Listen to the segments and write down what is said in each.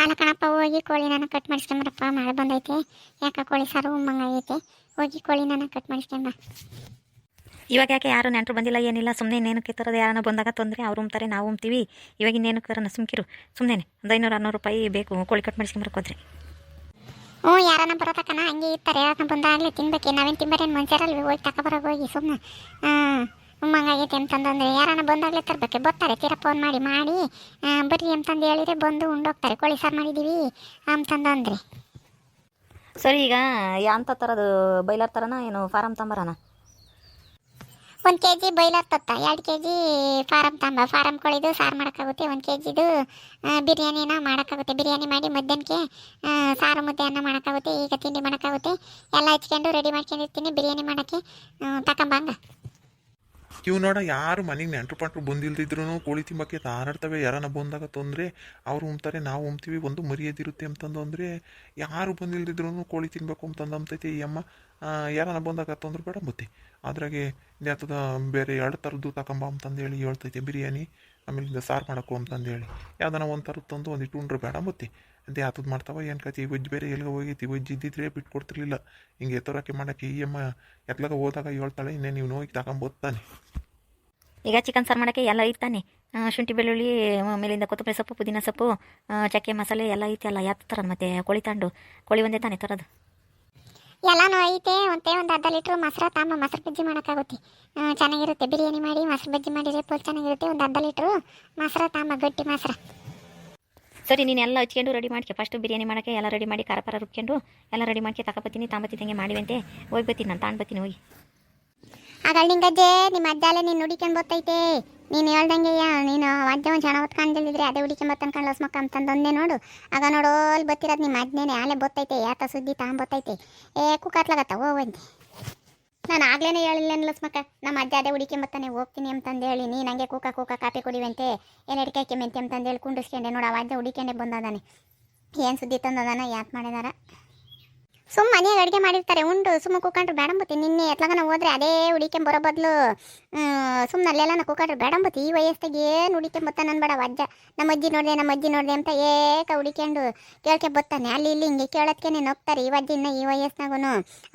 ಅಲ್ಲ ಕಣಪ್ಪ, ಹೋಗಿ ಕೋಳಿ ನಾನು ಕಟ್ ಮಾಡಿಸ್ಕೊಂಬರಪ್ಪ. ಮಳೆ ಬಂದೈತೆ, ಯಾಕೆ ಕೋಳಿ ಸಾರು ಉಮ್ಮಂಗೈತೆ. ಹೋಗಿ ಕೋಳಿ ನಾನು ಕಟ್ ಮಾಡಿಸ್ಕೊಂಬ. ಇವಾಗ ಯಾಕೆ ಯಾರು ನೆಂಟರು ಬಂದಿಲ್ಲ ಏನಿಲ್ಲ, ಸುಮ್ಮನೆ ಇನ್ನೇನಕ್ಕೆ ತರೋದು. ಯಾರನ್ನ ಬಂದಾಗ ತೊಂದರೆ, ಅವ್ರು ಉಮ್ತಾರೆ ನಾವು ಉಮ್ತೀವಿ. ಇವಾಗ ಇನ್ನೇನಕ್ಕೆ ತರೋಣ, ಸುಮ್ಕಿರು. ಸುಮ್ಮನೆ ಒಂದು 500-600 ರೂಪಾಯಿ ಬೇಕು ಕೋಳಿ ಕಟ್ ಮಾಡಿಸ್ಕೊಂಬರಕ್ಕೋದ್ರೆ. ಹ್ಞೂ, ಯಾರನ್ನ ಬರೋತಕ್ಕನ ಹಂಗೆ ಇರ್ತಾರೆ. ಯಾರನ್ನ ಬಂದಾಗಲೇ ತಿನ್ಬೇಕು. ನಾವೇನು ತಿಂಬರೇನು ಮನುಷ್ಯರಲ್ಲಿ ಹೋಗಿ ತಗೊಬರೋಕೆ ಹೋಗಿ ಸುಮ್ಮನೆ ಉಮ್ಮಂಗಾಗೈತೆ ಅಂತಂದ್ರೆ ಯಾರನ್ನ ಬಂದಾಗಲೇ ತರಬೇಕು. ಬರ್ತಾರೆ ತೀರ ಫೋನ್ ಮಾಡಿ ಬರ್ರಿ ಅಂತಂದು ಹೇಳಿದ್ರೆ ಬಂದು ಉಂಡೋಗ್ತಾರೆ. ಕೋಳಿ ಸಾರು ಮಾಡಿದ್ದೀವಿ ಅಂತಂದ್ರೆ. ಸರಿ, ಈಗ ಅಂತ ಥರದ್ದು ಬೈಲರ್ ಥರನ ಏನು ಫಾರಮ್ ತಂಬರನ? 1 kg ಬೈಲರ್ ತತ್ತ, 2 kg ಫಾರಮ್ ತಂಬ. ಫಾರಮ್ ಕೋಳಿದು ಸಾರು ಮಾಡೋಕ್ಕಾಗುತ್ತೆ. 1 kgದು ಬಿರಿಯಾನಿನ ಮಾಡೋಕ್ಕಾಗುತ್ತೆ. ಬಿರಿಯಾನಿ ಮಾಡಿ ಮಧ್ಯಾಹ್ನಕ್ಕೆ ಸಾರು ಮುದ್ದೆ ಅನ್ನ ಮಾಡೋಕ್ಕಾಗುತ್ತೆ. ಈಗ ತಿಂಡಿ ಮಾಡೋಕ್ಕಾಗುತ್ತೆ. ಎಲ್ಲ ಹಚ್ಕೊಂಡು ರೆಡಿ ಮಾಡ್ಕೊಂಡಿರ್ತೀನಿ ಬಿರಿಯಾನಿ ಮಾಡೋಕ್ಕೆ. ತಗೊಂಬಂಗ ಇವು ನೋಡ, ಯಾರು ಮನೆಗೆ ನೆಂಟ್ರು ಪಂಟ್ರು ಬಂದಿಲ್ದಿದ್ರು ಕೋಳಿ ತಿಂಬಕ್ಕೆ ತಾರಾಡ್ತವೆ. ಯಾರನ್ನ ಬಂದಾಗ ತೊಂದರೆ, ಅವ್ರು ಉಮ್ತಾರೆ ನಾವು ಉಮ್ತೀವಿ. ಒಂದು ಮರ್ಯಾದಿರುತ್ತೆ ಅಂತಂದು ಅಂದರೆ, ಯಾರು ಬಂದಿಲ್ದಿದ್ರು ಕೋಳಿ ತಿನ್ಬೇಕು ಅಂತಂದೈತೆ ಈ ಅಮ್ಮ. ಯಾರನ್ನ ಬಂದಾಗ ತೊಂದ್ರೆ ಬೇಡ ಮತ್ತೆ ಅದ್ರಾಗೆ ಯಾತದ ಬೇರೆ 2 ಥರದ್ದು ತಗೊಂಬ ಅಂತಂದೇಳಿ ಹೇಳ್ತೈತೆ. ಬಿರಿಯಾನಿ ಆಮೇಲಿಂದ ಸಾರು ಮಾಡೋಕ್ಕೂ ಅಂತಂದೇಳಿ ಯಾವ್ದಾನ ಒಂದು ಥರದ್ದು ತಂದು ಒಂದಿಟ್ಟು ಉಂಡ್ರೆ ಬೇಡ ಮತ್ತೆ ಅದೇ ಯಾತದ್ದು ಮಾಡ್ತಾವ ಏನು ಕತಿ. ವಜ್ಜಿ ಬೇರೆ ಎಲ್ಲಿಗೆ ಹೋಗೈತಿ, ವಜ್ಜಿ ಇದ್ದಿದ್ರೆ ಬಿಟ್ಕೊಡ್ತಿರ್ಲಿಲ್ಲ. ಹಿಂಗೆ ಎತ್ತರಕ್ಕೆ ಮಾಡೋಕ್ಕೆ ಈ ಅಮ್ಮ ಎತ್ಲಾಗ ಹೋದಾಗ ಹೇಳ್ತಾಳೆ, ಇನ್ನೇ ನೀವು ಹೋಗಿ ತಗೊಂಬೋತಾನೆ. ಈಗ ಚಿಕನ್ ಸಾರು ಮಾಡೋಕ್ಕೆ ಎಲ್ಲ ಐತಾನೆ. ಶುಂಠಿ ಬೆಳ್ಳುಳ್ಳಿ, ಮೇಲಿಂದ ಕೊತ್ತಂಬರಿ ಸೊಪ್ಪು, ಪುದೀನ ಸೊಪ್ಪು, ಚಕ್ಕೆ ಮಸಾಲೆ ಎಲ್ಲ ಐತೆ. ಅಲ್ಲ ಯಾತ ತರೋದು ಮತ್ತೆ ಕೋಳಿ ಒಂದೇ ತಾನೇ ತರೋದು. ಎಲ್ಲನೂ ಐತೆ. ಒಂದು ಅರ್ಧ ಲೀಟ್ರ್ ಮೊಸರು ತಾಂಬ. ಮೊಸರು ಬಜ್ಜಿ ಮಾಡೋಕ್ಕಾಗುತ್ತೆ, ಚೆನ್ನಾಗಿರುತ್ತೆ. ಬಿರಿಯಾನಿ ಮಾಡಿ ಮೊಸರು ಬಜ್ಜಿ ಮಾಡಿದ್ರೆ ಫುಲ್ ಚೆನ್ನಾಗಿರುತ್ತೆ. ಒಂದು ಅರ್ಧ ಲೀಟ್ರು ಮೊಸರು ತಾಂಬ, ಗಟ್ಟಿ ಮೊಸರು. ಸರಿ, ನೀನು ಎಲ್ಲ ಹಚ್ಕೊಂಡು ರೆಡಿ ಮಾಡ್ಕೆ. ಫಸ್ಟು ಬಿರಿಯಾನಿ ಮಾಡೋಕ್ಕೆ ಎಲ್ಲ ರೆಡಿ ಮಾಡಿ ಖಾರ ರುಬ್ಕೊಂಡು ಎಲ್ಲ ರೆಡಿ ಮಾಡ್ಕೆ ತಗೊಬತ್ತೀನಿ. ತಾಂಬತ್ತಿದ್ದಂಗೆ ಮಾಡಿವಂತೆ ಹೋಗಿ ಬರ್ತೀನಿ. ನಾನು ತಾಂಡ್ಬತ್ತೀನಿ ಹೋಗಿ. ಆಗ ನಿಂಗಜ್ಜೆ ನಿಮ್ಮ ಅಜ್ಜಾಲೆ ನೀನು ಹುಡಿಕೊಂಡು ಬರ್ತೈತೆ. ನೀನು ಹೇಳ್ದಂಗೆ ನೀನು ಅಜ್ಜ ಒಂದು ಚೆನ್ನಾಗಿ ಹೊತ್ಕೊಂಡಿದ್ರೆ ಅದೇ ಹುಡಿಕೊಂಡು ಬರ್ತನ್ಕೊಂಡು ಲಸ್ಮಕ್ಕ ಅಂತಂದೊಂದೇ ನೋಡು. ಆಗ ನೋಡು ಅಲ್ಲಿ ಬತ್ತಿರೋದು ನಿಮ್ಮ ಅಜ್ಜನೇನೆ ಆಲೆ ಬತ್ತೈತೆ. ಯಾತ ಸುದ್ದಿ ತಾಂಬತ್ತೈತೆ. ಕುಕ್ಕಾತ್ಲಾಗತ್ತ ಹೋಗಂತೆ. ನಾನು ಆಗ್ಲೇ ಹೇಳಿಲ್ಲ ಲಸ್ಮಕ್ಕ, ನಮ್ಮ ಅಜ್ಜ ಅದೇ ಹುಡಿಕೊಂಬತ್ತಾನೆ ಹೋಗ್ತೀನಿ ಅಂತಂದು ಹೇಳಿ. ನೀನು ಹಂಗೆ ಕೂಕ ಕಾಪಿ ಕುಡಿವಂತೆ ಏನು ಅಡಿಕೆ ಮೆಂತೆ ಅಂತಂದೇಳಿ ಕುಂಡಿಸ್ಕೊಂಡೆ. ನೋಡು ಅವ ಅಜ್ಜ ಹುಡಿಕೊಂಡೆ ಬಂದದಾನೆ. ಏನು ಸುದ್ದಿ ತಂದದಾನ, ಯಾಕೆ ಮಾಡಿದಾರ. ಸುಮ್ಮ ಮನೆಯಾಗ ಅಡುಗೆ ಮಾಡಿರ್ತಾರೆ, ಉಂಡು ಸುಮ್ಮ ಕೂಕೊಂಡ್ರೆ ಬೇಡಂಬತ್ತಿ. ನಿನ್ನೆ ಎತ್ಲಾಗನ ಹೋದ್ರೆ ಅದೇ ಹುಡಿಕೊಂಬರೋ ಬದಲು ಸುಮ್ಮನೆ ಅಲ್ಲೆಲ್ಲ ಕೂಕೊಂಡ್ರೆ ಬೇಡಂಬತ್ತಿ. ಈ ವಯಸ್ಸಿಗೆ ಏನು ಹುಡಿಕೊಂಬತ್ತಾನ ಅನ್ಬೇಡ ಅಜ್ಜ. ನಮ್ಮ ಅಜ್ಜಿ ನೋಡಿದೆ ಅಂತ ಹುಡಿಕೊಂಡು ಕೇಳ್ಕೊಂಬತ್ತಾನೆ. ಅಲ್ಲಿ ಇಲ್ಲಿ ಹಿಂಗೆ ಕೇಳೋದಕ್ಕೆ ಹೋಗ್ತಾರೆ. ಈ ಅಜ್ಜಿ ಇನ್ನು ಈ ವಯಸ್ಸಿನಾಗೂ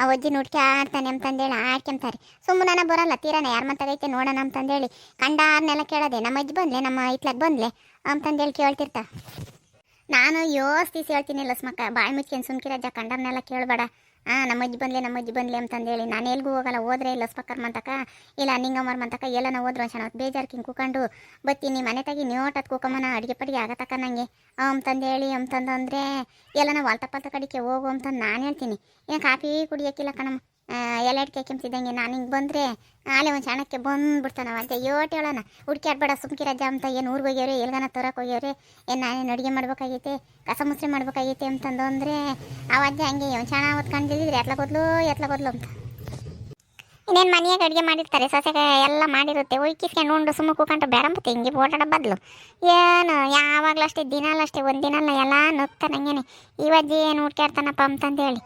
ಆ ಅಜ್ಜಿ ನುಡ್ಕೆ ಆಡ್ತಾನೆ ಅಂತಂದೇಳಿ ಆಡ್ಕೊಂತಾರೆ. ಸುಮ್ಮನೆ ಬರೋಲ್ಲ ತೀರಾನ ಯಾರ ಮಂತಾಗೈತೆ ನೋಡೋಣ ಅಂತಂದೇಳಿ ಕಂಡಾರನ್ನೆಲ್ಲ ಕೇಳೋದೆ. ನಮ್ಮ ಅಜ್ಜಿ ಬಂದ್ಲೆ, ನಮ್ಮ ಇತ್ಲಾಗ ಬಂದ್ಲೆ ಅಂತಂದೇಳಿ ಕೇಳ್ತಿರ್ತಾರೆ. ನಾನು ಯೋಸ್ತಿಸಿ ಹೇಳ್ತೀನಿ ಲಸ್ಮಕ್ಕ, ಬಾಯಿ ಮುಚ್ಕೊಂಡು ಸುಮ್ಕಿರಜ್ಜ, ಕಂಡರ್ನೆಲ್ಲ ಕೇಳಬೇಡ. ನಮ್ಮ ಅಜ್ಜಿ ಬಂದ್ಲೆ ಅಂತಂದೇಳಿ. ನಾನು ಎಲ್ಗೂ ಹೋಗಲ್ಲ. ಹೋದ್ರೆ ಲಸ್ಮಕ್ಕರ್ ಮಂತಕ ಇಲ್ಲ ನಿಂಗಮ್ಮರ ಮಂತಕ ಎಲ್ಲನ ಹೋದ್ರು ಚೆನ್ನಾಗಿ ಬೇಜಾರು ಹಿಂಗೆ ಕೂಕೊಂಡು ಬತ್ತೀನಿ. ಮನೆ ತಗಿ ನೀಟತ್ ಕೂಕಮ್ಮನ ಅಡುಗೆ ಪಡಿಗೆ ಆಗತಕ್ಕ ನನಗೆ ಅಂತಂದೇಳಿ ಅಂತಂದ್ರೆ ಎಲ್ಲನ ವಾಲ್ತ ಕಡಿಕೆ ಹೋಗು ಅಂತಂದು ನಾನು ಹೇಳ್ತೀನಿ. ಏನು ಕಾಫಿ ಕುಡಿಯೋಕ್ಕಿಲ್ಲ ಕಣಮ್ಮ, ಎಲ್ಲ ಅಡಿಕೆ ಕೆಂಪಿದ್ದಂಗೆ ನಾನು ಹಿಂಗೆ ಬಂದರೆ ಆಲೆ ಒಂದು ಕ್ಷಣಕ್ಕೆ ಬಂದುಬಿಡ್ತಾನೆ ಅಜ್ಜ. ಯೋಟ್ ಹೇಳೋಣ ಹುಡುಕ್ಯಾಡ್ಬೇಡ ಸುಮ್ಕಿರಜ್ಜ ಅಂತ. ಏನು ಊರಿಗೆ ಹೋಗ್ಯವ್ರೆ, ಎಲ್ಗಾನ ತರಕ್ಕೆ ಹೋಗ್ಯವ್ರೆ, ಏನು ನಾನೇನು ಅಡುಗೆ ಮಾಡ್ಬೇಕಾಗೈತೆ, ಕಸ ಮುಸ್ರೆ ಮಾಡ್ಬೇಕಾಗೈತೆ ಅಂತಂದು ಅಂದರೆ ಆ ಅಜ್ಜ ಹಂಗೆ ಒಂದು ಕ್ಷಣ ಹೊತ್ಕೊಂಡಿದ್ರೆ ಎತ್ಲ ಬದಲು ಅಂತ. ಇನ್ನೇನು ಮನೆಯಾಗ ಅಡುಗೆ ಮಾಡಿರ್ತಾರೆ, ಸೊಸೆಗೆ ಎಲ್ಲ ಮಾಡಿರುತ್ತೆ. ಒಯ್ಕಿಸ್ಕೊಂಡು ಉಂಡು ಸುಮ್ಮ ಕೂಕೊಂಡ್ರೆ ಬೇಡಂಬತ್ತೆ. ಹಿಂಗೆ ಓಡಾಡೋ ಬದಲು ಏನು ಯಾವಾಗಲೂ ಅಷ್ಟೇ, ದಿನಾಲೂ ಅಷ್ಟೇ, ಒಂದಿನಲ್ಲ ಎಲ್ಲ ನುಗ್ತಾನೆ ಹಂಗೇನೆ. ಈ ಅಜ್ಜಿ ಏನು ಹುಡ್ಕ್ಯಾಡ್ತಾನಪ್ಪ ಅಂತಂದೇಳಿ.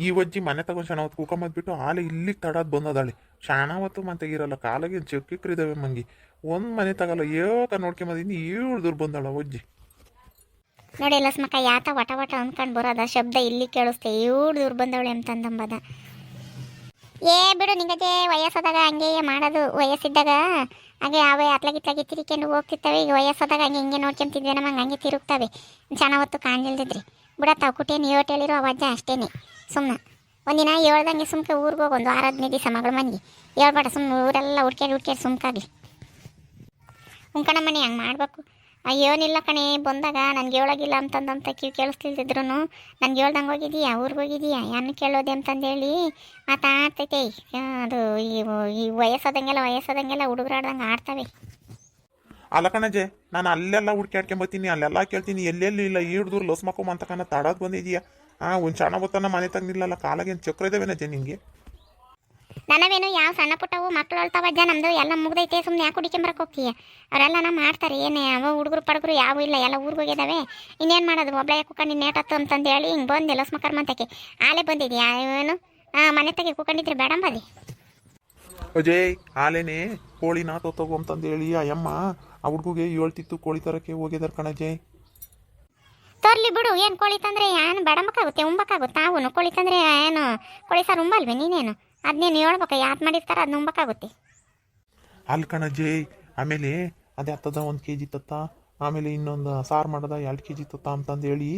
ಈ ವಜ್ಜಿ ಮನೆ ತಗೊಂಡು ಶಾಣ ಹೊತ್ತು ಕೂಕೊಂಬದ್ಬಿಟ್ಟು ಆಲೆ ಇಲ್ಲಿಗೆ ತಡೋದು ಬಂದದಾಳೆ. ಶಾಣ ಹೊತ್ತು ಮಂತೆಗಿರಲ್ಲ, ಕಾಲಾಗಿ ಚಕ್ಕಿಕ್ರಿದಾವೆ ಮಂಗಿ. ಒಂದು ಮನೆ ತಗಲ್ಲ ನೋಡ್ಕೊಂಬಂದಿದ್ದು 7 ದೂರ ಬಂದಾಳ ವಜ್ಜಿ. ನೋಡಿ ಲಸ್ಮಕ್ಕ ಯಾತ ವಟ ಅಂದ್ಕೊಂಡು ಬರೋದ ಶಬ್ದ ಇಲ್ಲಿ ಕೇಳಿಸ್ತೆ. 7 ದೂರ ಬಂದವಳೆ ಅಂತಂದಂಬದ. ಬಿಡು ನಿಂಗಜೆ, ವಯಸ್ಸಾದಾಗ ಹಂಗೆ ಮಾಡೋದು. ವಯಸ್ಸಿದ್ದಾಗ ಹಾಗೆ ಅವೇ ಅತ್ಲಾಗಿತ್ಲಾಗಿ ತಿರ್ಕೊಂಡು ಹೋಗ್ತಿರ್ತವೆ. ಈಗ ವಯಸ್ಸಾದಾಗ ಹಿಂಗೆ ನೋಡ್ಕೊಂತಿದ್ವಿ ನಮಗೆ ಹಂಗೆ ತಿರುಗ್ತವೆ. ಚೆನ್ನಾಗಿ ಹೊತ್ತು ಕಾಣಿಲ್ದಿದ್ರಿ ಬಿಡತ್ತಾವ ಕುಟೇನು 7 ಹೇಳಿರೋ ಅವಜ್ಜ ಅಷ್ಟೇನೆ. ಸುಮ್ಮನೆ ಒಂದಿನ ಹೇಳ್ದಂಗೆ ಸುಮ್ಕೆ ಊರಿಗೆ ಹೋಗಿ ಒಂದು 6-15 ದಿವಸ ಮಗಳ ಮನೆಗೆ ಹೇಳ್ಬೇಡ. ಸುಮ್ಮನೆ ಊರೆಲ್ಲ ಹುಡ್ಕ್ಯಾಡಿ ಸುಮ್ಕಾಗಲಿ. ಉಂಕಣ ಮನೆ ಹಂಗೆ ಮಾಡಬೇಕು. ಏನಿಲ್ಲ ಕಣೆ, ಬಂದಾಗ ನನಗೆ ಹೇಳೋಗಿಲ್ಲ ಅಂತಂದಂತ ಕೇಳಿಸ್ತಿಲ್ದಿದ್ರು ನನಗೆ ಹೇಳ್ದಂಗೆ ಹೋಗಿದ್ದೀಯಾ, ಊರಿಗೆ ಹೋಗಿದ್ದೀಯಾ, ಏನು ಕೇಳೋದೆ ಅಂತಂದೇಳಿ ಮಾತಾಡ್ತೈತೆ. ಅದು ಈ ವಯಸ್ಸಾದಂಗೆಲ್ಲ ಹುಡುಗರಾಡ್ದಂಗೆ ಆಡ್ತವೆ. ಅಲ್ಲ ಕಣಜೆ, ನಾನು ಅಲ್ಲೆಲ್ಲ ಹುಡ್ಕ್ಯಾಡ್ಕೊಂಬತ್ತೀನಿ, ಅಲ್ಲೆಲ್ಲ ಕೇಳ್ತೀನಿ, ಎಲ್ಲೆಲ್ಲಿ ಇಲ್ಲ 7 ದೂರ ಲಸ್ ಮಕ್ಕೊ ಅಂತಕನ ತಡೋದು ಬಂದಿದೀಯಾ. ಒಂದು ಶಾಣ ಬತ್ತಾನ ಮನೆ ತಗ್ನಿಲ್ಲಲ್ಲ, ಕಾಲಾಗೇನು ಚಕ್ರ ಇದಾವೇನಜ್ಜೆ ನಿಂಗೆ? ನನವೇನು ಯಾವ ಸಣ್ಣ ಪುಟ್ಟವು ಮಕ್ಕಳು ಅಳ್ತಾವಜ್ಜ. ನಮ್ಮದು ಎಲ್ಲ ಮುಗ್ದೈತೆ, ಸುಮ್ಮನೆ ಯಾಕೆ ಹುಡಿಕೊಂಬರಕ್ಕೆ ಹೋಗ್ತೀಯ? ಅವರೆಲ್ಲ ಮಾಡ್ತಾರೆ. ಏನೇ ಅವ ಹುಡುಗರು ಪಡುಗರು ಯಾವೂ ಇಲ್ಲ, ಎಲ್ಲ ಊರಿಗೆ ಹೋಗಿದ್ದಾವೆ. ಇನ್ನೇನು ಮಾಡೋದು, ಒಬ್ಬಳೆ ಕುಕೊಂಡು ನೇಟತ್ತು ಅಂತಂದೇಳಿ ಹಿಂಗೆ ಬಂದೆ ಲಸ್ಮಕರ್ ಮಂತಕ್ಕೆ ಆಲೆ ಬಂದಿದ್ಯಾ ಏನು? ಮನೆ ತೆಗೆ ಕೂಕೊಂಡಿದ್ರೆ ಬೇಡಂಬದಿ. ಅಜಯ್, ಆಲೇನೆ ಕೋಳಿನ ತಗೋ ಅಂತಂದೇಳಿ ಆ ಅಮ್ಮ ಆ ಹುಡುಗಿಗೆ ಹೇಳ್ತಿತ್ತು ಕೋಳಿ ತರಕ್ಕೆ ಹೋಗಿದಾರೆ ಕಣಜಯ್. ತೋರ್ಲಿ ಬಿಡು, ಏನು ಕೋಳಿ ತಂದರೆ ಏನು ಬಡಂಬಕ್ಕಾಗುತ್ತೆ, ಉಂಬಕ್ಕಾಗುತ್ತೆ. ಅವನು ಕೋಳಿ ತಂದರೆ ಏನು ಕೋಳಿ ಸಾರು ಉಂಬಲ್ವೇ ನೀನೇನು? ಅದನ್ನೇನು ಹೇಳ್ಬೇಕು, ಯಾರು ಮಾಡಿರ್ತಾರೆ ಅದನ್ನ ಉಂಬಕ್ಕಾಗುತ್ತೆ. ಅಲ್ಲಿ ಕಣಜ್ಜಿ, ಆಮೇಲೆ ಅದೇ ಹತ್ತದ 1 kg ತತ್ತ, ಆಮೇಲೆ ಇನ್ನೊಂದು ಸಾರು ಮಾಡದ 2 kg ತತ್ತ ಅಂತಂದು ಹೇಳಿ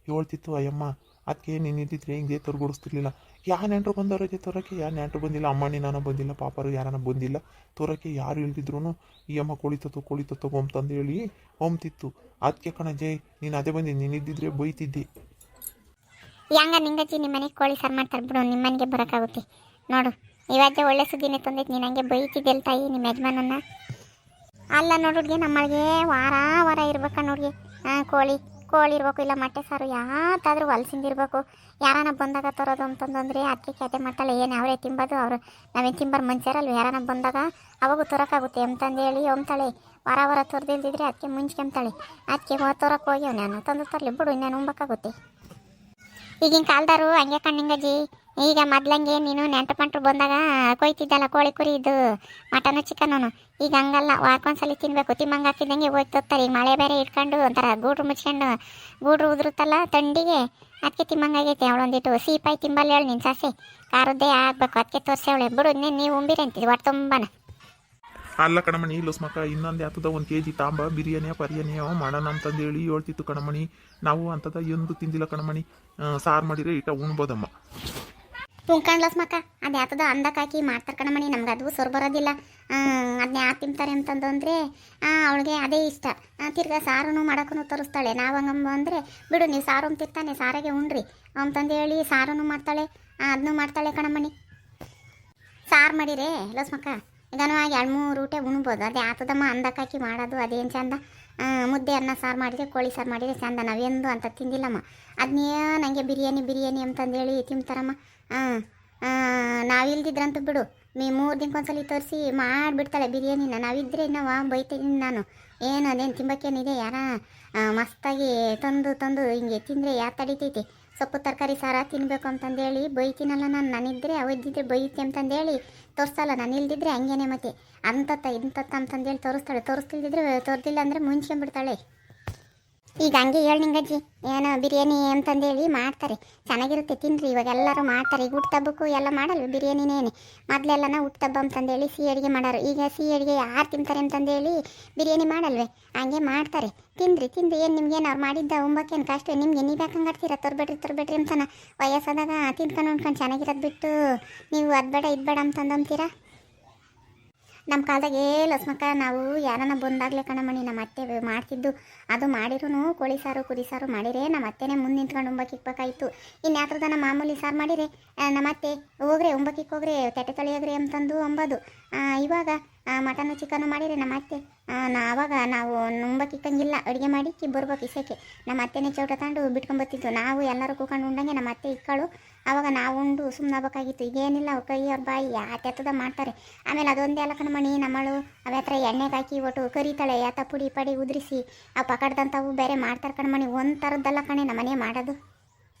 ಹೇಳ್ತಿತ್ತು ಅಯ್ಯಮ್ಮ. ಅದಕ್ಕೆ ನೀನು ಇದ್ದಿದ್ರೆ ಹಿಂಗೆ ತೊರ್ಗೊಡಿಸ್ತಿರ್ಲಿಲ್ಲ. ಯಾ ನೆಂಟರು ಬಂದವ್ರಿಗೆ ತೋರಕ್ಕೆ, ಯಾ ನೆಂಟರು ಬಂದಿಲ್ಲ, ಅಮ್ಮಣ್ಣಿ ನಾನು ಬಂದಿಲ್ಲ, ಪಾಪರು ಯಾರನ್ನ ಬಂದಿಲ್ಲ ತೋರಕ್ಕೆ. ಯಾರು ಇಲ್ದಿದ್ರು ಈ ಅಮ್ಮ ಕೋಳಿತತ್ತು ಅಂತಂದು ಹೇಳಿ ಹೊಮ್ತಿತ್ತು. ಅದಕ್ಕೆ ಕಣಜ್ಜಿ ನೀನು ಅದೇ ಬಂದಿದ್ದು, ನೀನು ಇದ್ದಿದ್ರೆ ಬೈತಿದ್ದೆ. ಹೆಂಗ ನಿಂಗಜ್ಜಿ ನಿಮ್ಮ ಮನೆಗೆ ಕೋಳಿ ಸಾರು ಮಾಡ್ತಾರೆ ಬಿಡು, ನಿಮ್ಮ ಮನೆಗೆ ಬರೋಕ್ಕಾಗುತ್ತೆ ನೋಡು. ಇವತ್ತೇ ಒಳ್ಳೆ ಸುದ್ದಿನೇ ತಂದೈತೆ, ನೀನು ಹಂಗೆ ಬೈತಿದ್ದೆಲ್ಲ ತಾಯಿ ನಿಮ್ಮ ಯಜಮಾನನ್ನ. ಅಲ್ಲ ನೋಡುಡ್ಗೆ, ನಮ್ಮಳಿಗೆ ವಾರ ಇರ್ಬೇಕು ನೋಡ್ಗೆ. ಕೋಳಿ ಇರ್ಬೇಕು, ಇಲ್ಲ ಮೊಟ್ಟೆ ಸಾರು ಯಾತಾದ್ರೂ ಹೊಲ್ಸಿಂದಿರ್ಬೇಕು. ಯಾರನ್ನ ಬಂದಾಗ ತರೋದು ಅಂತಂದ್ರೆ ಅದಕ್ಕೆ ಕ್ಯಾತೆ ಮಾಡ್ತಾಳೆ. ಏನು ಅವರೇ ತಿಂಬೋದು, ನಾವೇನು ತಿಂಬಾರ ಮನುಷ್ಯರಲ್ವ. ಯಾರನ್ನ ಬಂದಾಗ ಅವಾಗೂ ತರೋಕ್ಕಾಗುತ್ತೆ ಅಂತಂದು ಹೇಳಿ ಹೊಮ್ತಾಳೆ. ವಾರ ತೊರೆದಿಲ್ದಿದ್ರೆ ಅದಕ್ಕೆ ಮುಂಚ್ಕೊಂತಾಳೆ. ಅದಕ್ಕೆ ತೋರಕ್ಕೆ ಹೋಗ್ಯವ ನಾನು ತಂದು ತರಲಿ ಬಿಡು, ಇನ್ನೇನು ಉಂಬಕ್ಕಾಗುತ್ತೆ. ಈಗಿನ ಕಾಲದಾರು ಹಂಗೆ ಕಣ್ಣಿಂಗಜ್ಜಿ. ಈಗ ಮೊದ್ಲಂಗೆ ನೀನು ನೆಂಟರು ಬಂದಾಗ ಕೊಯ್ತಿದ್ದಲ್ಲ ಕೋಳಿ ಕುರಿ ಇದು ಮಟನು ಚಿಕನು. ಈಗ ಹಂಗಲ್ಲ, ವಾರಕ್ಕೊಂದ್ಸಲಿ ತಿನ್ಬೇಕು. ತಿಮ್ಮಂಗೆ ಹಾಕಿದಂಗೆ ಹೋಯ್ತು ತರ್ತಾರೆ. ಈಗ ಮಳೆ ಬೇರೆ ಇಟ್ಕೊಂಡು ಒಂಥರ ಗೂಡ್ರು ಮುಚ್ಕೊಂಡು ಗೂಡ್ರು ಉದುರುತ್ತಲ್ಲ ಥಂಡಿಗೆ, ಅದಕ್ಕೆ ತಿಮ್ಮಂಗಾಗೈತೆ. ಅವಳೊಂದಿಟ್ಟು ಸೀಪಾಯಿ ತಿಂಬಲ್ಲಿ ಹೇಳಿ ನಿನ್ನ ಸಸೆ ಖಾರದ್ದೇ ಆಗಬೇಕು, ಅದಕ್ಕೆ ತೋರಿಸವಳೆ ಬಿಡು. ಇನ್ನೇನು ನೀವು ಉಂಬಿರಿ ಅಂತಿದ್ವಿ ಹೊಟ್ಟೆ ತುಂಬಾನ. ಅಲ್ಲ ಕಣಮಣಿ, ಲುಸ್ಮಕ್ಕ ಇನ್ನೊಂದು ಯಾತದ 1 kg ತಾಂಬ ಬಿರಿಯಾನಿಯೋ ಮಾಡೋಣ ಅಂತಂದು ಹೇಳಿ ಹೇಳ್ತಿತ್ತು ಕಣಮಣಿ. ನಾವು ಅಂತದ ಎಂದು ತಿಂದಿಲ್ಲ ಕಣಮಣಿ. ಸಾರು ಮಾಡಿದ್ರೆ ಇಟ್ಟ ಉಣ್ಬೋದಮ್ಮ. ತುಂಬ್ಕೊಂಡ್ಲಸ್ಮಕ್ಕ ಅದು ಯಾತದ ಅಂದಕ್ಕೆ ಹಾಕಿ ಮಾಡ್ತಾರೆ ಕಣಮಣಿ. ನಮ್ಗೆ ಅದು ಸೊರ್ ಬರೋದಿಲ್ಲ. ಅದನ್ನ ಯಾರು ತಿಂತಾರೆ ಅಂತಂದ್ರೆ ಅವಳಿಗೆ ಅದೇ ಇಷ್ಟ. ತಿರ್ಗಾ ಸಾರು ಮಾಡೋಕ್ಕೂ ತೋರಿಸ್ತಾಳೆ. ನಾವು ಹಂಗಮ್ಮ ಅಂದರೆ ಬಿಡು, ನೀವು ಸಾರು ತಿರ್ತಾನೆ ಸಾರಿಗೆ ಉಣ್ರಿ ಅಂತಂದು ಹೇಳಿ ಸಾರು ಮಾಡ್ತಾಳೆ, ಅದನ್ನೂ ಮಾಡ್ತಾಳೆ ಕಣಮಣಿ. ಸಾರು ಮಾಡಿರೇ ಲಸ್ಮಕ್ಕ ಇದನ್ನು 2-3 ಊಟ ಉಣ್ಬೋದು. ಅದೇ ಆತದಮ್ಮ ಅಂದಕ್ಕೆ ಹಾಕಿ ಮಾಡೋದು ಅದೇನು ಚಂದ. ಮುದ್ದೆ ಅನ್ನ ಸಾರು ಮಾಡಿದರೆ ಕೋಳಿ ಸಾರು ಮಾಡಿದರೆ ಚಂದ. ನಾವೆಂದು ಅಂತ ತಿಂದಿಲ್ಲಮ್ಮ. ಅದನ್ನೇ ನನಗೆ ಬಿರಿಯಾನಿ ಅಂತಂದೇಳಿ ತಿಂತಾರಮ್ಮ. ನಾವಿಲ್ದಿದ್ರಂತೂ ಬಿಡು, 3 ದಿನಕ್ಕೊಂದ್ಸಲಿ ತೋರಿಸಿ ಮಾಡಿಬಿಡ್ತಾಳೆ ಬಿರಿಯಾನಿನ. ನಾವಿದ್ದರೆ ನಾವು ಬೈತೀನಿ ನಾನು. ಏನು ಅದೇನು ತಿಂಬಕ್ಕೇನಿದೆ, ಯಾರ ಮಸ್ತಾಗಿ ತಂದು ಹಿಂಗೆ ತಿಂದರೆ ಯಾರು ತಡಿತೈತಿ. ಸೊಪ್ಪು ತರಕಾರಿ ಸಾರ ತಿನ್ನಬೇಕು ಅಂತಂದೇಳಿ ಬೈತೀನಲ್ಲ ನಾನು. ನಾನಿದ್ದರೆ ಅವದ್ದಿದ್ರೆ ಬೈತಿ ಅಂತಂದೇಳಿ ತೋರಿಸಲ್ಲ. ನಾನು ಇಲ್ದಿದ್ರೆ ಹಂಗೇನೆ ಮತ್ತೆ ಇಂಥತ್ತ ಅಂತಂದೇಳಿ ತೋರಿಸ್ತಿಲ್ದಿದ್ರೆ ತೋರಿಸಿಲ್ಲ ಅಂದರೆ ಮುಂಚ್ಕೊಂಡ್ಬಿಡ್ತಾಳೆ. ಈಗ ಹಂಗೆ ಹೇಳಿ ನಿಂಗಜ್ಜಿ, ಏನು ಬಿರಿಯಾನಿ ಅಂತಂದೇಳಿ ಮಾಡ್ತಾರೆ, ಚೆನ್ನಾಗಿರುತ್ತೆ ತಿನ್ನಿರಿ. ಇವಾಗ ಎಲ್ಲರೂ ಮಾಡ್ತಾರೆ. ಈಗ ಊಟಬ್ಬಕ್ಕೂ ಎಲ್ಲ ಮಾಡಲ್ವ ಬಿರಿಯಾನಿನೇನೆ. ಮೊದಲೆಲ್ಲನ ಊಟಬ್ಬ ಅಂತಂದೇಳಿ ಸಿಹಿ ಅಡುಗೆ ಮಾಡೋರು. ಈಗ ಸಿಹಿ ಅಡುಗೆ ಯಾರು ತಿಂತಾರೆ ಅಂತಂದೇಳಿ ಬಿರಿಯಾನಿ ಮಾಡಲ್ವೇ, ಹಂಗೆ ಮಾಡ್ತಾರೆ. ತಿಂದು ಏನು ನಿಮ್ಗೇನು ಅವ್ರು ಮಾಡಿದ್ದ ಉಂಬಕ್ಕೇನು ಕಷ್ಟ. ನಿಮ್ಗೆ ನೀವು ಯಾಕಂಗೆ ಆಡ್ತೀರ, ತರಬೇಡ್ರಿ ಅಂತಾನೆ. ವಯಸ್ಸಾದಾಗ ತಿನ್ಕೊಂಡು ಚೆನ್ನಾಗಿರೋದು ಬಿಟ್ಟು ನೀವು ಅದು ಬೇಡ ಇದು ಬೇಡ ಅಂತಂದಂತೀರಾ. ನಮ್ಮ ಕಾಲದಾಗೆ ಲಸ್ಮಕ್ಕ ನಾವು ಯಾರನ್ನ ಬಂದಾಗಲೇ ಕಣಮಣಿ ನಮ್ಮ ಅತ್ತೆ ಮಾಡ್ತಿದ್ದು. ಅದು ಮಾಡಿರೂ ಕೋಳಿ ಸಾರು ಕುರಿ ಸಾರು ಮಾಡಿರೆ ನಮ್ಮ ಅತ್ತೆನೇ ಮುಂದೆ ನಿಂತ್ಕೊಂಡು ಉಂಬಕ್ಕಿಕ್ಬೇಕಾಯ್ತು. ಇನ್ನು ಯಾತ್ರದನ ಮಾಮೂಲಿ ಸಾರು ಮಾಡಿರೆ ನಮ್ಮ ಅತ್ತೆ ಹೋಗ್ರೆ ಉಂಬಕ್ಕಿಕ್ಕೆ ಹೋಗ್ರೆ ತೆಟ್ಟೆ ತೊಳೆಯೋಗ್ರಿ ಅಂತಂದು ಅಂಬೋದು. ಇವಾಗ ಮಟನು ಚಿಕನು ಮಾಡಿದರೆ ನಮ್ಮ ಅತ್ತೆ ಆವಾಗ ನಾವು ಉಂಬಕ್ಕಿಕ್ಕಂಗಿಲ್ಲ, ಅಡುಗೆ ಮಾಡಿ ಬರ್ಬೇಕು ಇಸಕ್ಕೆ. ನಮ್ಮ ಅತ್ತೆನೇ ಚೌಟ ತಗೊಂಡು ಬಿಟ್ಕೊಂಬತ್ತಿದ್ದು. ನಾವು ಎಲ್ಲರೂ ಕೂಕೊಂಡು ಉಂಡಂಗೆ ನಮ್ಮ ಅತ್ತೆ ಇಕ್ಕಳು. ಆವಾಗ ನಾವು ಉಂಡು ಸುಮ್ಮನೆ ಆಗ್ಬೇಕಾಗಿತ್ತು. ಈಗೇನಿಲ್ಲ, ಅವ್ರ ಕೈ ಅವ್ರ ಬಾಯಿ ಯಾತೆತ್ತದ ಮಾಡ್ತಾರೆ. ಆಮೇಲೆ ಅದೊಂದೇ ಅಲ್ಲ ಕಣಮಣಿ, ನಮ್ಮಳು ಅವತ್ರ ಎಣ್ಣೆಗೆ ಹಾಕಿ ಒಟ್ಟು ಕರಿತಾಳೆ. ಯಾತ ಪುಡಿ ಪಡಿ ಉದುರಿಸಿ ಆ ಪಕಡ್ದಂಥವು ಬೇರೆ ಮಾಡ್ತಾರೆ ಕಣಮಣಿ. ಒಂದು ಥರದ್ದಲ್ಲ ಕಣೆ ನಮ್ಮನೆ ಮಾಡೋದು.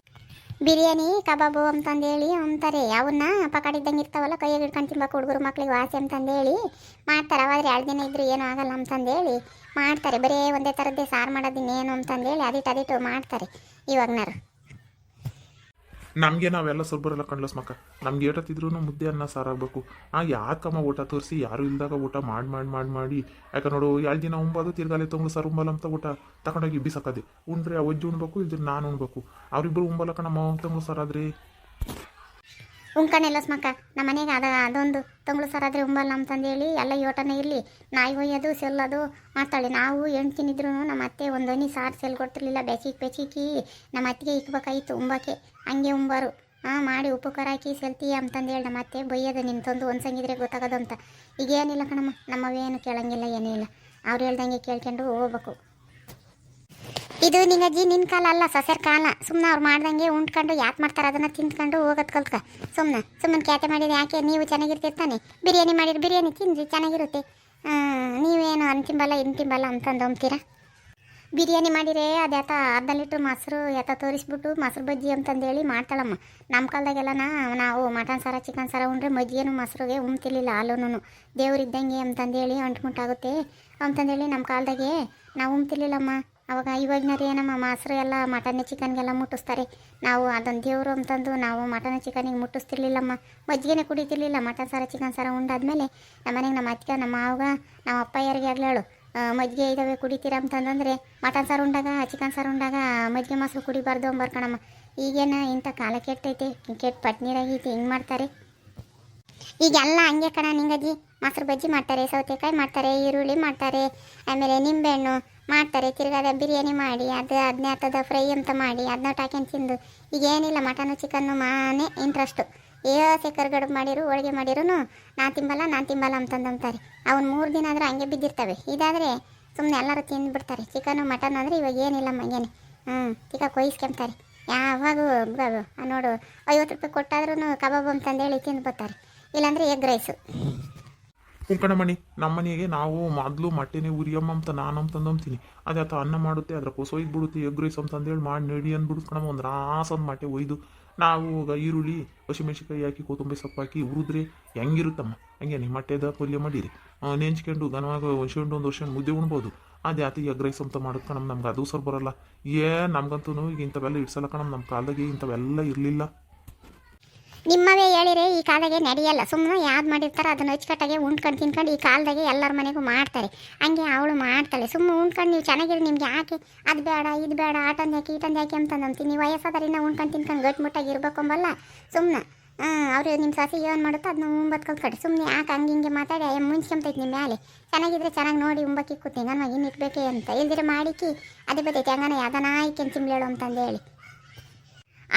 ಬಿರಿಯಾನಿ ಕಬಾಬು ಅಂತಂದೇಳಿ ಅಂತಾರೆ. ಅವನ್ನ ಪಕಡಿದ್ದಂಗೆ ಇರ್ತಾವಲ್ಲ, ಕೈಯಾಗ ಹಿಡ್ಕೊಂಡು ತಿನ್ಬೇಕು ಹುಡುಗರು ಮಕ್ಳಿಗೆ ವಾಸಿ ಅಂತಂದೇಳಿ ಮಾಡ್ತಾರೆ. ಅವಾದ್ರೆ 2 ದಿನ ಇದ್ದರೂ ಏನೂ ಆಗಲ್ಲ ಅಂತಂದೇಳಿ ಮಾಡ್ತಾರೆ. ಬರೀ ಒಂದೇ ಥರದ್ದೇ ಸಾರು ಮಾಡೋದಿನ್ನೇನು ಅಂತಂದೇಳಿ ಅದಿಟ್ಟು ಮಾಡ್ತಾರೆ ಇವಾಗನಾರು. ನಮಗೆ ನಾವೆಲ್ಲ ಸ್ವಲ್ಪ ಬರಲ್ಲ ಕಣ್ಲಸ್ಮಕ್ಕ. ನಮ್ಗೆ ಏಟತ್ತಿದ್ರು ಮುದ್ದೆ ಅನ್ನ ಸಾರಾಗಬೇಕು. ಯಾಕಮ್ಮ ಊಟ ತೋರಿಸಿ ಯಾರು ಇಲ್ದಾಗ ಊಟ ಮಾಡಿ ಯಾಕೆ ನೋಡು 2 ದಿನ ಉಂಬೋದು, ತಿರ್ಗಾಲೆ ತೊಂಗ್ಳು ಸಾರು ಉಂಬಲ್ಲ ಅಂತ ಊಟ ತಗೊಂಡೋಗಿ ಬಿಸಾಕದೆ. ಉಂಡ್ರೆ ಅವಜ್ಜಿ ಉಣ್ಬೇಕು, ಇದ್ರೆ ನಾನು ಉಣ್ಬೇಕು. ಅವರಿಬ್ಬರು ಉಂಬಲ್ಲ ಕಣಮ್ಮ ತೊಂಗ್ಳು ಸಾರಾದ್ರೆ. ಉಂಕಣೆ ಲಸ್ಮಕ್ಕ ನಮ್ಮ ಮನೆಗೆ ಅದೊಂದು ತೊಂಗ್ಳು ಸಾರಾದರೆ ಉಂಬಲ್ಲ ಅಂತಂದೇಳಿ ಎಲ್ಲ ಯೋಟನೇ ಇರಲಿ. ನಾಯಿ ಒಯ್ಯೋದು ಸೆಲ್ಲೋದು ಮಾಡ್ತಾಳೆ. ನಾವು ಹೆಣ್ಣು ತಿನ್ನಿದ್ರು ನಮ್ಮ ಅತ್ತೆ ಒಂದು ಹನಿ ಸಾರು ಸೆಲ್ ಕೊಡ್ತಿರ್ಲಿಲ್ಲ. ಬೆಚಿಕ್ಕಿ ನಮ್ಮ ಅತ್ತಿಗೆ ಇಕ್ಬೇಕಾಯಿತು ಉಂಬಕ್ಕೆ. ಹಂಗೆ ಉಂಬಾರು ಮಾಡಿ ಉಪ್ಪು ಖಾರ ಹಾಕಿ ಸೆಲ್ತಿ ಅಂತಂದೇಳಿ ನಮ್ಮ ಅತ್ತೆ ಬೈಯೋದು. ನಿನ್ನ ತಂದು ಒಂದ್ಸಂಗಿದ್ರೆ ಗೊತ್ತಾಗೋದು ಅಂತ. ಈಗ ಏನಿಲ್ಲ ಕಣಮ್ಮ, ನಮ್ಮವೇನು ಕೇಳಂಗಿಲ್ಲ, ಏನೂ ಇಲ್ಲ. ಅವ್ರು ಹೇಳ್ದಂಗೆ ಕೇಳ್ಕೊಂಡು ಹೋಗ್ಬೇಕು. ಇದು ನಿಂಗಜ್ಜಿ ನಿನ್ನ ಕಾಲ ಅಲ್ಲ, ಸೊಸೆರ ಕಾಲ. ಸುಮ್ಮನೆ ಅವ್ರು ಮಾಡ್ದಂಗೆ ಉಂಡ್ಕೊಂಡು ಯಾಕೆ ಮಾಡ್ತಾರೆ ಅದನ್ನು ತಿಂದ್ಕೊಂಡು ಹೋಗೋದು ಕಲ್ತ್ಕ. ಸುಮ್ಮನೆ ಕ್ಯಾತೆ ಮಾಡಿದ್ರೆ ಯಾಕೆ, ನೀವು ಚೆನ್ನಾಗಿರ್ತಿರ್ತಾನೆ. ಬಿರಿಯಾನಿ ಮಾಡಿದ್ರೆ ಬಿರಿಯಾನಿ ತಿನ್ನಿರಿ, ಚೆನ್ನಾಗಿರುತ್ತೆ. ನೀವೇನು ತಿಂಬಲ್ಲ ತಿಂಬಲ್ಲ ಅಂತಂದು ಅಂತೀರಾ. ಬಿರಿಯಾನಿ ಮಾಡಿದರೆ ಅದು ಅರ್ಧ ಲೀಟ್ರ್ ಮೊಸರು ತೋರಿಸ್ಬಿಟ್ಟು ಮೊಸರು ಬಜ್ಜಿ ಅಂತಂದೇಳಿ ಮಾಡ್ತಾಳಮ್ಮ. ನಮ್ಮ ಕಾಲದಾಗೆಲ್ಲ ನಾವು ಮಟನ್ ಸಾರ ಚಿಕನ್ ಸಾರ ಉಂಡ್ರೆ ಮಜ್ಜಿಗೆನು ಮೊಸರಿಗೆ ಉಮ್ತಿರ್ಲಿಲ್ಲ. ಹಾಲೂನು ದೇವ್ರಿದ್ದಂಗೆ ಅಂತಂದೇಳಿ ಅಂಟ್ಮುಟ್ಟಾಗುತ್ತೆ ಅಂತಂದೇಳಿ ನಮ್ಮ ಕಾಲದಾಗೆ ನಾವು ಉಮ್ತಿರ್ಲಿಲ್ಲಮ್ಮ. ಅವಾಗ ಇವಾಗಿನವ್ರು ಏನಮ್ಮ ಮಾಸ್ರು ಎಲ್ಲ ಮಟನ್ ಚಿಕನ್ಗೆಲ್ಲ ಮುಟ್ಟಿಸ್ತಾರೆ. ನಾವು ಅದೊಂದು ದೇವರು ಅಂತಂದು ನಾವು ಮಟನ್ ಚಿಕನಿಗೆ ಮುಟ್ಟಿಸ್ತಿರ್ಲಿಲ್ಲಮ್ಮ. ಮಜ್ಜಿಗೆನೇ ಕುಡಿತಿರ್ಲಿಲ್ಲ. ಮಟನ್ ಸಾರ ಚಿಕನ್ ಸಾರ ಉಂಡಾದ್ಮೇಲೆ ನಮ್ಮ ಮನೆಗೆ ನಮ್ಮ ಅತ್ತಿಗೆ ನಮ್ಮ ಮಾವಗ ನಮ್ಮ ಅಪ್ಪಯ್ಯರಿಗೆ ಆಗ್ಲೇಳು ಮಜ್ಜಿಗೆ ಇದ್ದಾವೆ ಕುಡಿತೀರ ಅಂತಂದರೆ ಮಟನ್ ಸಾರು ಉಂಡಾಗ ಚಿಕನ್ ಸಾರು ಉಂಡಾಗ ಮಜ್ಜಿಗೆ ಮೊಸರು ಕುಡಿಬಾರ್ದು ಅಂಬರ್ಕಣಮ್ಮ. ಈಗೇನ ಇಂಥ ಕಾಲ ಕೆಟ್ಟೈತೆ, ಕೆಟ್ಟ ಪಟ್ನೀರಾಗೈತಿ, ಹಿಂಗೆ ಮಾಡ್ತಾರೆ. ಈಗೆಲ್ಲ ಹಂಗೆ ಕಣ ನಿಂಗಜ್ಜಿ. ಮೊಸರು ಬಜ್ಜಿ ಮಾಡ್ತಾರೆ, ಸೌತೆಕಾಯಿ ಮಾಡ್ತಾರೆ, ಈರುಳ್ಳಿ ಮಾಡ್ತಾರೆ, ಆಮೇಲೆ ನಿಂಬೆಹಣ್ಣು ಮಾಡ್ತಾರೆ, ತಿರ್ಗಾದ ಬಿರಿಯಾನಿ ಮಾಡಿ ಅದನ್ನೇ ಹತ್ತದ ಫ್ರೈ ಅಂತ ಮಾಡಿ ಅದನ್ನ ಟಾಕ್ಯಂಡು ತಿಂದು. ಈಗೇನಿಲ್ಲ, ಮಟನು ಚಿಕನ್ನು ಮಾನೇ ಇಂಟ್ರೆಸ್ಟು. ಏಸೆ ಕರ್ಗಡುಬು ಮಾಡಿರು ಹೋಳಿಗೆ ಮಾಡಿರೂ ನಾನು ತಿಂಬಲ್ಲ ಅಂತಂದಂತಾರೆ. ಅವ್ನು 3 ದಿನ ಆದರೂ ಹಂಗೆ ಬಿದ್ದಿರ್ತವೆ. ಇದಾದರೆ ಸುಮ್ಮನೆ ಎಲ್ಲರೂ ತಿಂದುಬಿಡ್ತಾರೆ. ಚಿಕನು ಮಟನ್ ಅಂದರೆ ಇವಾಗ ಏನಿಲ್ಲ ಮಗೇನೆ. ಚಿಕ್ಕ ಕೊಯ್ಸ್ಕೊಂತಾರೆ. ಯಾವಾಗೂ ನೋಡು 50 ರೂಪಾಯಿ ಕೊಟ್ಟಾದ್ರೂ ಕಬಾಬ್ ಅಂತಂದೇಳಿ ತಿಂದು ಬರ್ತಾರೆ. ಇಲ್ಲಾಂದರೆ ಎಗ್ ರೈಸು. ಕುಂಕಣಮಣಿ ನಮ್ಮ ಮನೆಗೆ ನಾವು ಮೊದಲು ಮಟ್ಟೆನೇ ಉರಿಯಮ್ಮ ಅಂತ ನಾನು ಅಂತಂದಂತೀನಿ. ಅದೇ ಆತ ಅನ್ನ ಮಾಡುತ್ತೆ, ಅದ್ರ ಕೊಸೊಯ್ದು ಬಿಡುತ್ತೆ, ಎಗ್ ರೈಸ್ ಅಂತಂದೇಳಿ ಮಾಡಿ ನಡಿ ಅಂದ್ಬಿಡುತ್ತೆ ಕಣಮ್ಮ. ಒಂದು ರಾಸೊಂದು ಮಟ್ಟೆ ಒಯ್ದು ನಾವು ಈರುಳ್ಳಿ ಹಸಿಮೆಣ್ಸಿಕಾಯಿ ಹಾಕಿ ಕೊತ್ತಂಬರಿ ಸೊಪ್ಪು ಹಾಕಿ ಹುರಿದ್ರೆ ಹೆಂಗಿರುತ್ತಮ್ಮ ಹಂಗೆ ನಿಮ್ಮ ಮಟ್ಟೆದ ಪಲ್ಯ ಮಾಡಿರಿ ನೆಂಚ್ಕೊಂಡು ಘನವಾಗ ಒಂದು ವರ್ಷ ಮುದ್ದೆ ಉಣ್ಬೋದು. ಅದೇ ಆತ ಎಗ್ ರೈಸ್ ಅಂತ ಮಾಡೋದು ಕಣಮ್ಮ. ನಮ್ಗೆ ಅದು ಸರ್ ಬರೋಲ್ಲ. ನಮ್ಗಂತೂ ಈಗ ಇಂಥವೆಲ್ಲ ಇಡ್ಸಲ್ಲ ಕಣಮ್ಮ. ನಮ್ಮ ಕಾಲದಾಗೆ ಇಂಥವೆಲ್ಲ ಇರಲಿಲ್ಲ. ನಿಮ್ಮವೇ ಹೇಳಿರಿ, ಈ ಕಾಲದಾಗೆ ನಡೆಯಲ್ಲ. ಸುಮ್ಮನೆ ಯಾವ್ದು ಮಾಡಿರ್ತಾರೆ ಅದನ್ನು ಅಚ್ಚುಕಟ್ಟಾಗೆ ಉಂಡ್ಕೊಂಡು ತಿನ್ಕೊಂಡು ಈ ಕಾಲದಾಗೆ ಎಲ್ಲರ ಮನೆಗೂ ಮಾಡ್ತಾರೆ. ಹಂಗೆ ಅವಳು ಮಾಡ್ತಾಳೆ. ಸುಮ್ಮನೆ ಉಂಡ್ಕೊಂಡು ನೀವು ಚೆನ್ನಾಗಿರಿ, ನಿಮ್ಗೆ ಯಾಕೆ ಅದು ಬೇಡ ಇದು ಬೇಡ ಆಟಂದು ಯಾಕೆ ಈಟಂದು ಯಾಕೆ ಅಂತ ಅಂತೀನಿ. ನೀವು ವಯಸ್ಸಾದ್ರಿಂದ ಉಂಡ್ಕೊಂಡು ತಿನ್ಕೊಂಡು ಗಟ್ಟಿಮುಟ್ಟಾಗಿ ಇರ್ಬೇಕು ಅಂಬಲ್ಲ. ಸುಮ್ಮನೆ ಅವರು ನಿಮ್ಮ ಸಸಿ ಏನು ಮಾಡುತ್ತೋ ಅದನ್ನ ಉಂಬತ್ಕೊಂಡು ಕಡೆ. ಸುಮ್ಮನೆ ಯಾಕೆ ಹಂಗೆ ಹಿಂಗೆ ಮಾತಾಡಿ ಮುಂಚ್ಕೊಂತೈತಿ ನಿಮ್ಮ ಮೇಲೆ. ಚೆನ್ನಾಗಿದ್ರೆ ಚೆನ್ನಾಗಿ ನೋಡಿ ಉಂಬಕ್ಕಿ ಕೂತಿ ನನ್ನ ಮಗ ಇನ್ನಿಟ್ಬೇಕೆ ಅಂತ ಇಲ್ದಿರ ಮಾಡಿಕ್ಕಿ ಅದೇ ಬರ್ತೈತಿ. ಹಂಗಾನೆ ಯಾವ್ದನ ಆಯ್ಕೆನ್ ಚಿಮ್ಲೇಳು ಅಂತಂದು ಹೇಳಿ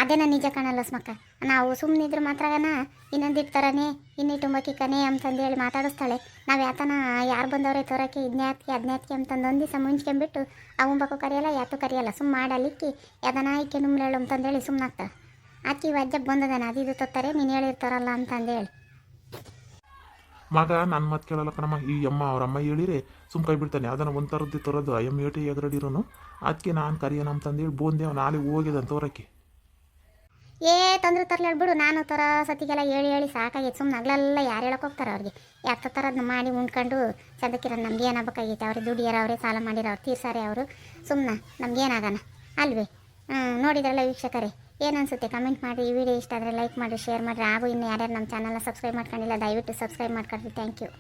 ಅದೇನ ನಿಜ ಕಾಣಲ್ಲ ಸ್ಮಕ್ಕ. ನಾವು ಸುಮ್ಮನಿದ್ರು ಮಾತ್ರಗನ ಇನ್ನೊಂದಿಟ್ಟು ಥರನೇ ಇನ್ನಿಟ್ಟು ಉಂಬಕ್ಕಿಕ್ಕನೆ ಅಂತಂದೇಳಿ ಮಾತಾಡಿಸ್ತಾಳೆ. ನಾವು ಯಾತನ ಯಾರು ಬಂದವರೇ ತೋರಕ್ಕೆ ಇದನ್ನೇ ಅದನ್ನೇ ಅಂತಂದು ಒಂದು ದಿವಸ ಮುಂಚ್ಕೊಂಬಿಟ್ಟು ಆ ಉಂಬಕ್ಕೂ ಕರೆಯಲ್ಲ ಯಾತು ಕರೆಯಲ್ಲ. ಸುಮ್ಮ ಮಾಡಲಿಕ್ಕಿ ಯಾವ್ದನ ಆಯ್ಕೆ ನುಮ್ಲೇಳು ಅಂತಂದೇಳಿ ಸುಮ್ಮನಾಗ್ತಾಳೆ. ಆಕಿ ವಜ್ಜಕ್ಕೆ ಬಂದದಾನೆ ಅದು ಇದು ತೊತ್ತಾರೆ ನೀನು ಹೇಳಿರ್ತಾರಲ್ಲ ಅಂತಂದೇಳಿ. ಮಗ ನನ್ನ ಮಾತು ಕೇಳಲ್ಲ ಕಣಮ್ಮ. ಈ ಅಮ್ಮ ಅವ್ರ ಅಮ್ಮ ಹೇಳಿರಿ ಸುಮ್ ಕೈ ಬಿಡ್ತಾನೆ. ಅದನ್ನು ಒಂದು ಥರದ್ದು ತರೋದು ಎಮ್ ಏಟಿ ಎಗರಡಿರೋನು. ಅದಕ್ಕೆ ನಾನು ಕರಿಯೋಣ ಅಂತಂದೇಳಿ ಬೋಂದೆ ಅವ್ನು ನಾಳೆ ಹೋಗಿದ್ದಾನೆ ತೋರಕ್ಕೆ. ತೊಂದರೆ ತರ್ಲಾಡ್ಬಿಡು. ನಾನು ಥರ ಸತಿಗೆಲ್ಲ ಹೇಳಿ ಸಾಕಾಗೈತೆ. ಸುಮ್ಮನೆ ಹಗಲೆಲ್ಲ ಯಾರು ಹೇಳಕ್ಕೆ ಹೋಗ್ತಾರೆ ಅವ್ರಿಗೆ. ಯಾಕೆ ಥರದ್ದು ಮಾಡಿ ಉಂಡ್ಕೊಂಡು ಚಂದಕ್ಕಿರೋ ನಮ್ಗೆ ಏನಾಗಬೇಕಾಗೈತೆ. ಅವ್ರಿಗೆ ದುಡಿಯಾರ ಅವರೇ ಸಾಲ ಮಾಡಿರೋ ಅವ್ರು ತೀರ್ಸಾರೆ ಅವರು. ಸುಮ್ಮನೆ ನಮ್ಗೇನಾಗಣ ಅಲ್ವೇ. ನೋಡಿದ್ರಲ್ಲ ವೀಕ್ಷಕರೇ, ಏನನ್ಸುತ್ತೆ ಕಮೆಂಟ್ ಮಾಡಿ. ಈ ವಿಡಿಯೋ ಇಷ್ಟ ಆದರೆ ಲೈಕ್ ಮಾಡಿ, ಶೇರ್ ಮಾಡಿರಿ. ಹಾಗೂ ಇನ್ನು ಯಾರ್ಯಾರು ನಮ್ಮ ಚಾನಲ್ನ ಸಬ್ಸ್ಕ್ರೈಬ್ ಮಾಡ್ಕೊಂಡಿಲ್ಲ ದಯವಿಟ್ಟು ಸಬ್ಸ್ಕ್ರೈಬ್ ಮಾಡ್ಕೊಳ್ರಿ. Thank you.